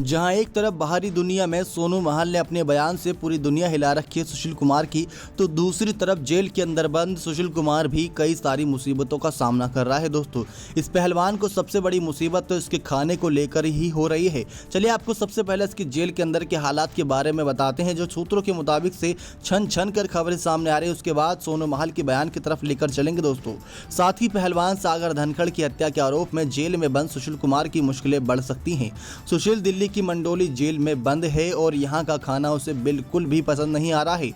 जहां एक तरफ बाहरी दुनिया में सोनू महाल ने अपने बयान से पूरी दुनिया हिला रखी है सुशील कुमार की, तो दूसरी तरफ जेल के अंदर बंद सुशील कुमार भी कई सारी मुसीबतों का सामना कर रहा है। दोस्तों, इस पहलवान को सबसे बड़ी मुसीबत तो इसके खाने को लेकर ही हो रही है। चलिए आपको सबसे पहले इसकी जेल के अंदर के हालात के बारे में बताते हैं, जो सूत्रों के मुताबिक से छन छन कर खबरें सामने आ रही है। उसके बाद सोनू महाल के बयान की तरफ लेकर चलेंगे दोस्तों। साथ ही पहलवान सागर धनखड़ की हत्या के आरोप में जेल में बंद सुशील कुमार की मुश्किलें बढ़ सकती हैं। सुशील दिल्ली की मंडोली जेल में बंद है और यहाँ का खाना उसे बिल्कुल भी पसंद नहीं आ रहा है।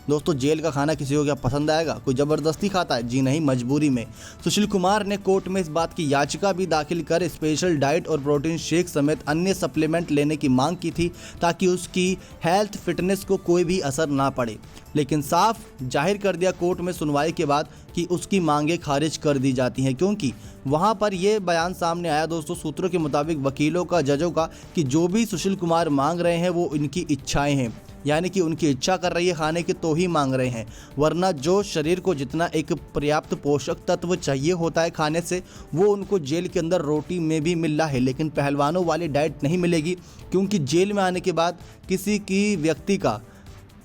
दोस्तों, जेल का खाना किसी को क्या पसंद आएगा? कोई ज़बरदस्ती खाता है? जी नहीं, मजबूरी में। सुशील कुमार ने कोर्ट में इस बात की याचिका भी दाखिल कर स्पेशल डाइट और प्रोटीन शेक समेत अन्य सप्लीमेंट लेने की मांग की थी, ताकि उसकी हेल्थ फिटनेस को कोई भी असर ना पड़े। लेकिन साफ जाहिर कर दिया कोर्ट में सुनवाई के बाद कि उसकी मांगें खारिज कर दी जाती हैं, क्योंकि वहां पर यह बयान सामने आया दोस्तों, सूत्रों के मुताबिक वकीलों का, जजों का, कि जो भी सुशील कुमार मांग रहे हैं वो इनकी इच्छाएं हैं, यानी कि उनकी इच्छा कर रही है खाने की तो ही मांग रहे हैं, वरना जो शरीर को जितना एक पर्याप्त पोषक तत्व चाहिए होता है खाने से, वो उनको जेल के अंदर रोटी में भी मिल रहा है। लेकिन पहलवानों वाली डाइट नहीं मिलेगी, क्योंकि जेल में आने के बाद किसी की व्यक्ति का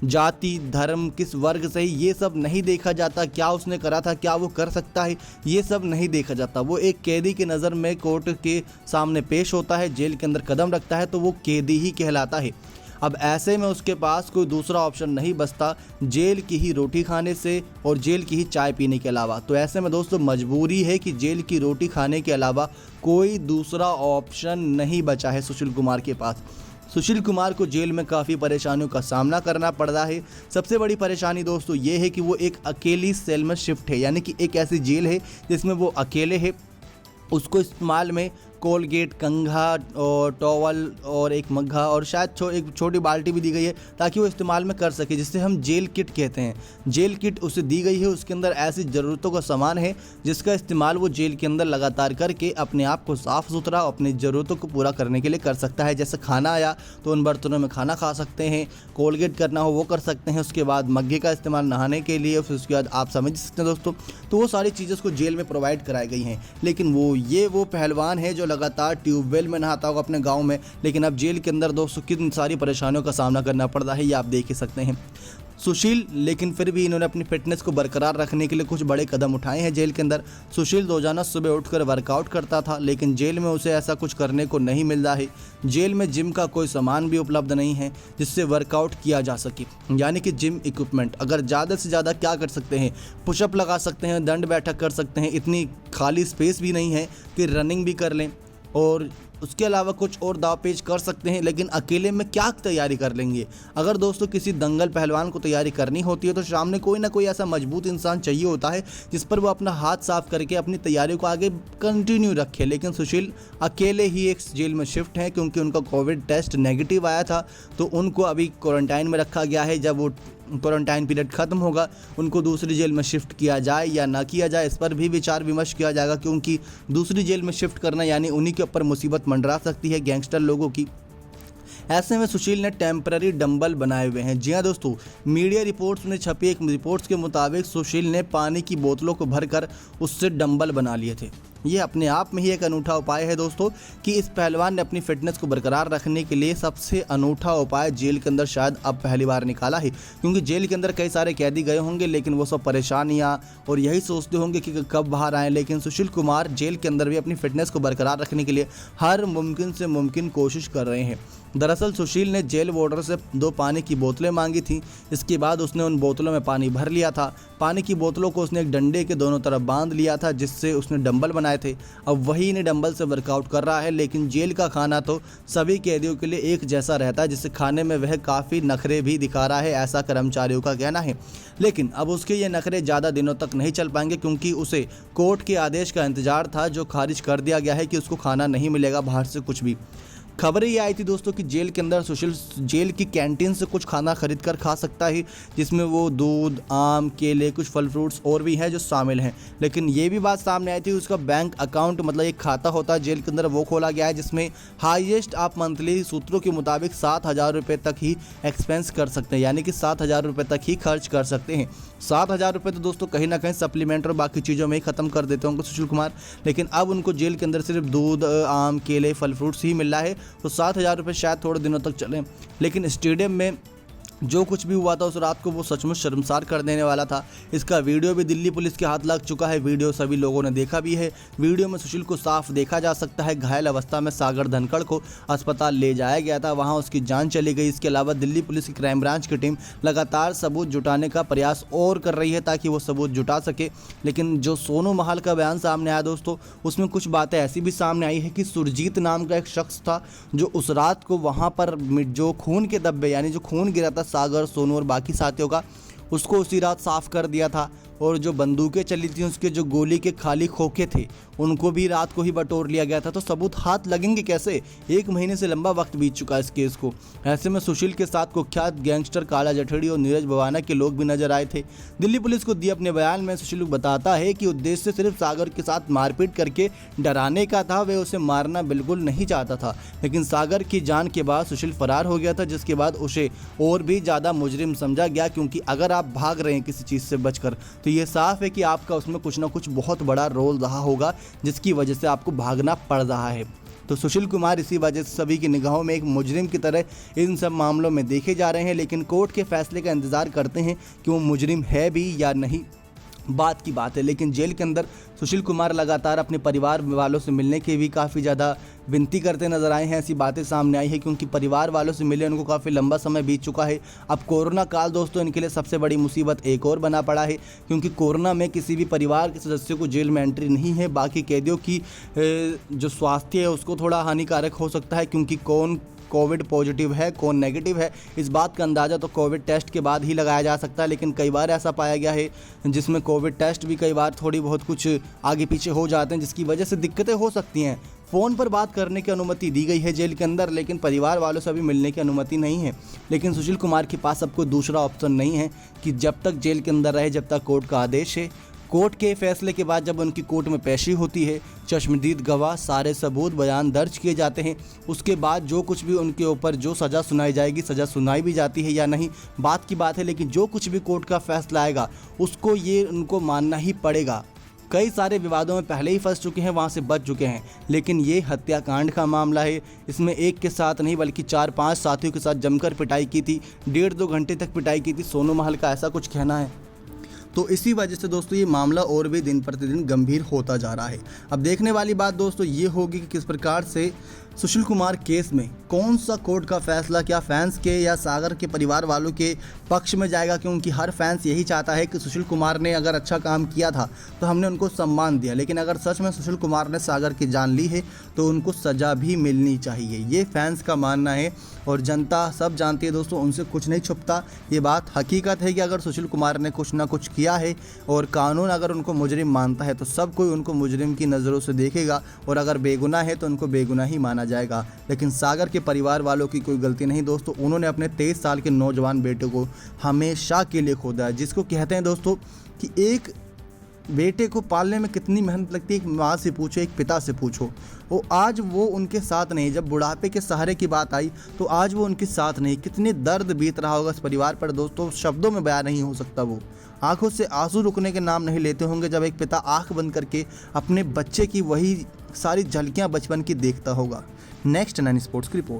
जाति, धर्म, किस वर्ग से ही, ये सब नहीं देखा जाता। क्या उसने करा था, क्या वो कर सकता है, ये सब नहीं देखा जाता। वो एक कैदी की नज़र में कोर्ट के सामने पेश होता है, जेल के अंदर कदम रखता है तो वो कैदी ही कहलाता है। अब ऐसे में उसके पास कोई दूसरा ऑप्शन नहीं बचता जेल की ही रोटी खाने से और जेल की ही चाय पीने के अलावा। तो ऐसे में दोस्तों मजबूरी है कि जेल की रोटी खाने के अलावा कोई दूसरा ऑप्शन नहीं बचा है सुशील कुमार के पास। सुशील कुमार को जेल में काफ़ी परेशानियों का सामना करना पड़ रहा है। सबसे बड़ी परेशानी दोस्तों ये है कि वो एक अकेली सेल में शिफ्ट है, यानी कि एक ऐसी जेल है जिसमें वो अकेले है। उसको इस्तेमाल में कोलगेट, कंघा और टॉवल और एक मग्घा और शायद एक छोटी बाल्टी भी दी गई है, ताकि वो इस्तेमाल में कर सके, जिसे हम जेल किट कहते हैं। जेल किट उसे दी गई है, उसके अंदर ऐसी ज़रूरतों का सामान है जिसका इस्तेमाल वो जेल के अंदर लगातार करके अपने आप को साफ़ सुथरा, अपनी ज़रूरतों को पूरा करने के लिए कर सकता है। जैसे खाना आया तो उन बर्तनों में खाना खा सकते हैं, कोलगेट करना हो वो कर सकते हैं, उसके बाद मग्घे का इस्तेमाल नहाने के लिए, फिर उसके बाद आप समझ सकते हैं दोस्तों। तो वो सारी चीज़ें उसको जेल में प्रोवाइड कराई गई हैं। लेकिन वो पहलवान है जो लगातार ट्यूबवेल में नहाता होगा अपने गांव में, लेकिन अब जेल के अंदर दोस्तों कितनी सारी परेशानियों का सामना करना पड़ रहा है, ये आप देख ही सकते हैं। सुशील, लेकिन फिर भी इन्होंने अपनी फिटनेस को बरकरार रखने के लिए कुछ बड़े कदम उठाए हैं जेल के अंदर। सुशील रोजाना सुबह उठकर वर्कआउट करता था, लेकिन जेल में उसे ऐसा कुछ करने को नहीं मिल रहा है। जेल में जिम का कोई सामान भी उपलब्ध नहीं है जिससे वर्कआउट किया जा सके, यानी कि जिम इक्विपमेंट। अगर ज़्यादा से ज़्यादा क्या कर सकते हैं, पुशअप लगा सकते हैं, दंड बैठक कर सकते हैं, इतनी खाली स्पेस भी नहीं है कि रनिंग भी कर लें, और उसके अलावा कुछ और दाव पेच कर सकते हैं। लेकिन अकेले में क्या तैयारी कर लेंगे? अगर दोस्तों किसी दंगल पहलवान को तैयारी करनी होती है तो सामने कोई ना कोई ऐसा मजबूत इंसान चाहिए होता है जिस पर वो अपना हाथ साफ करके अपनी तैयारी को आगे कंटिन्यू रखे। लेकिन सुशील अकेले ही एक जेल में शिफ्ट हैं, क्योंकि उनका कोविड टेस्ट नेगेटिव आया था, तो उनको अभी क्वारंटाइन में रखा गया है। जब वो क्वारंटाइन पीरियड खत्म होगा, उनको दूसरी जेल में शिफ्ट किया जाए या ना किया जाए, इस पर भी विचार विमर्श किया जाएगा, क्योंकि दूसरी जेल में शिफ्ट करना यानी उन्हीं के ऊपर मुसीबत मंडरा सकती है, गैंगस्टर लोगों की। ऐसे में सुशील ने टेम्पररी डंबल बनाए हुए हैं। जी हाँ दोस्तों, मीडिया रिपोर्ट्स में छपी एक रिपोर्ट्स के मुताबिक सुशील ने पानी की बोतलों को भरकर उससे डंबल बना लिए थे। ये अपने आप में ही एक अनूठा उपाय है दोस्तों, कि इस पहलवान ने अपनी फिटनेस को बरकरार रखने के लिए सबसे अनूठा उपाय जेल के अंदर शायद अब पहली बार निकाला है। क्योंकि जेल के अंदर कई सारे कैदी गए होंगे, लेकिन वो सब परेशानियां और यही सोचते होंगे कि कब बाहर आएँ। लेकिन सुशील कुमार जेल के अंदर भी अपनी फिटनेस को बरकरार रखने के लिए हर मुमकिन से मुमकिन कोशिश कर रहे हैं। दरअसल सुशील ने जेल वार्डर से 2 पानी की बोतलें मांगी थी। इसके बाद उसने उन बोतलों में पानी भर लिया था। पानी की बोतलों को उसने एक डंडे के दोनों तरफ बांध लिया था, जिससे उसने डंबल बनाए थे। अब वही इन्हें डंबल से वर्कआउट कर रहा है। लेकिन जेल का खाना तो सभी कैदियों के लिए एक जैसा रहता है, जिससे खाने में वह काफ़ी नखरे भी दिखा रहा है, ऐसा कर्मचारियों का कहना है। लेकिन अब उसके ये नखरे ज़्यादा दिनों तक नहीं चल पाएंगे, क्योंकि उसे कोर्ट के आदेश का इंतजार था, जो खारिज कर दिया गया है कि उसको खाना नहीं मिलेगा बाहर से कुछ भी। खबरें ये आई थी दोस्तों कि जेल के अंदर सुशील जेल की कैंटीन से कुछ खाना खरीद कर खा सकता है, जिसमें वो दूध, आम, केले, कुछ फल फ्रूट्स और भी हैं जो शामिल हैं। लेकिन ये भी बात सामने आई थी, उसका बैंक अकाउंट, मतलब एक खाता होता है जेल के अंदर, वो खोला गया है, जिसमें हाईएस्ट आप मंथली सूत्रों के मुताबिक 7,000 रुपये तक ही एक्सपेंस कर सकते हैं, यानी कि 7,000 रुपये तक ही खर्च कर सकते हैं। 7,000 रुपये तो दोस्तों कहीं ना कहीं सप्लीमेंट और बाकी चीज़ों में ही ख़त्म कर देते होंगे सुशील कुमार। लेकिन अब उनको जेल के अंदर सिर्फ दूध, आम, केले, फल फ्रूट्स ही मिल रहा है, तो 7,000 रुपये शायद थोड़े दिनों तक चले, लेकिन स्टेडियम में जो कुछ भी हुआ था उस रात को वो सचमुच शर्मसार कर देने वाला था। इसका वीडियो भी दिल्ली पुलिस के हाथ लग चुका है, वीडियो सभी लोगों ने देखा भी है। वीडियो में सुशील को साफ देखा जा सकता है, घायल अवस्था में सागर धनखड़ को अस्पताल ले जाया गया था, वहां उसकी जान चली गई। इसके अलावा दिल्ली पुलिस की क्राइम ब्रांच की टीम लगातार सबूत जुटाने का प्रयास और कर रही है ताकि वो सबूत जुटा सके। लेकिन जो सोनू महाल का बयान सामने आया दोस्तों, उसमें कुछ बातें ऐसी भी सामने आई है कि सुरजीत नाम का एक शख्स था जो उस रात को वहाँ पर जो खून के धब्बे यानी जो खून गिरा था सागर, सोनू और बाकी साथियों का, उसको उसी रात साफ कर दिया था। और जो बंदूकें चली थी उसके जो गोली के खाली खोखे थे उनको भी रात को ही बटोर लिया गया था। तो सबूत हाथ लगेंगे कैसे? 1 महीने से लंबा वक्त बीत चुका है इस केस को। ऐसे में सुशील के साथ कुख्यात गैंगस्टर काला जठेड़ी और नीरज भवाना के लोग भी नजर आए थे। दिल्ली पुलिस को दिए अपने बयान में सुशील बताता है कि उद्देश्य सिर्फ सागर के साथ मारपीट करके डराने का था, वे उसे मारना बिल्कुल नहीं चाहता था। लेकिन सागर की जान के बाद सुशील फरार हो गया था, जिसके बाद उसे और भी ज़्यादा मुजरिम समझा गया, क्योंकि अगर आप भाग रहे हैं किसी चीज़ से बचकर तो ये साफ है कि आपका उसमें कुछ ना कुछ बहुत बड़ा रोल रहा होगा जिसकी वजह से आपको भागना पड़ रहा है। तो सुशील कुमार इसी वजह से सभी की निगाहों में एक मुजरिम की तरह इन सब मामलों में देखे जा रहे हैं, लेकिन कोर्ट के फैसले का इंतज़ार करते हैं कि वो मुजरिम है भी या नहीं, बात की बात है। लेकिन जेल के अंदर सुशील कुमार लगातार अपने परिवार वालों से मिलने की भी काफ़ी ज़्यादा विनती करते नजर आए हैं। ऐसी बातें सामने आई है क्योंकि परिवार वालों से मिले उनको काफ़ी लंबा समय बीत चुका है। अब कोरोना काल दोस्तों इनके लिए सबसे बड़ी मुसीबत एक और बना पड़ा है, क्योंकि कोरोना में किसी भी परिवार के सदस्य को जेल में एंट्री नहीं है। बाकी कैदियों की जो स्वास्थ्य है उसको थोड़ा हानिकारक हो सकता है, क्योंकि कौन कोविड पॉजिटिव है कौन नेगेटिव है इस बात का अंदाज़ा तो कोविड टेस्ट के बाद ही लगाया जा सकता है। लेकिन कई बार ऐसा पाया गया है जिसमें कोविड टेस्ट भी कई बार थोड़ी बहुत कुछ आगे पीछे हो जाते हैं, जिसकी वजह से दिक्कतें हो सकती हैं। फ़ोन पर बात करने की अनुमति दी गई है जेल के अंदर, लेकिन परिवार वालों से अभी मिलने की अनुमति नहीं है। लेकिन सुशील कुमार के पास अब कोई दूसरा ऑप्शन नहीं है कि जब तक जेल के अंदर रहे, जब तक कोर्ट का आदेश है। कोर्ट के फैसले के बाद जब उनकी कोर्ट में पेशी होती है, चश्मदीद गवाह, सारे सबूत, बयान दर्ज किए जाते हैं, उसके बाद जो कुछ भी उनके ऊपर जो सज़ा सुनाई जाएगी, सज़ा सुनाई भी जाती है या नहीं बात की बात है, लेकिन जो कुछ भी कोर्ट का फैसला आएगा उसको ये उनको मानना ही पड़ेगा। कई सारे विवादों में पहले ही फंस चुके हैं, वहाँ से बच चुके हैं, लेकिन ये हत्याकांड का मामला है। इसमें एक के साथ नहीं बल्कि 4-5 साथियों के साथ जमकर पिटाई की थी, 1.5-2 घंटे तक पिटाई की थी सोनू महल का, ऐसा कुछ कहना है। तो इसी वजह से दोस्तों ये मामला और भी दिन प्रतिदिन गंभीर होता जा रहा है। अब देखने वाली बात दोस्तों ये होगी कि किस प्रकार से सुशील कुमार केस में कौन सा कोर्ट का फैसला क्या फैंस के या सागर के परिवार वालों के पक्ष में जाएगा, क्योंकि हर फैंस यही चाहता है कि सुशील कुमार ने अगर अच्छा काम किया था तो हमने उनको सम्मान दिया, लेकिन अगर सच में सुशील कुमार ने सागर की जान ली है तो उनको सज़ा भी मिलनी चाहिए, ये फैंस का मानना है। और जनता सब जानती है दोस्तों, उनसे कुछ नहीं छुपता, ये बात हकीकत है कि अगर सुशील कुमार ने कुछ ना कुछ किया है और कानून अगर उनको मुजरिम मानता है तो सब कोई उनको मुजरिम की नज़रों से देखेगा, और अगर बेगुनाह है तो उनको बेगुनाह ही माना जाएगा। लेकिन सागर के परिवार वालों की कोई गलती नहीं दोस्तों, उन्होंने अपने 23 साल के नौजवान बेटे को हमेशा के लिए खोदा है, जिसको कहते हैं दोस्तों कि एक बेटे को पालने में कितनी मेहनत लगती है, एक माँ से पूछो, एक पिता से पूछो। वो आज वो उनके साथ नहीं, जब बुढ़ापे के सहारे की बात आई तो आज वो उनके साथ नहीं, कितने दर्द बीत रहा होगा इस परिवार पर दोस्तों, शब्दों में बयान नहीं हो सकता। वो आंखों से आंसू रुकने के नाम नहीं लेते होंगे जब एक पिता आंख बंद करके अपने बच्चे की वही सारी झलकियां बचपन की देखता होगा। नेक्स्ट 9 स्पोर्ट्स की रिपोर्ट।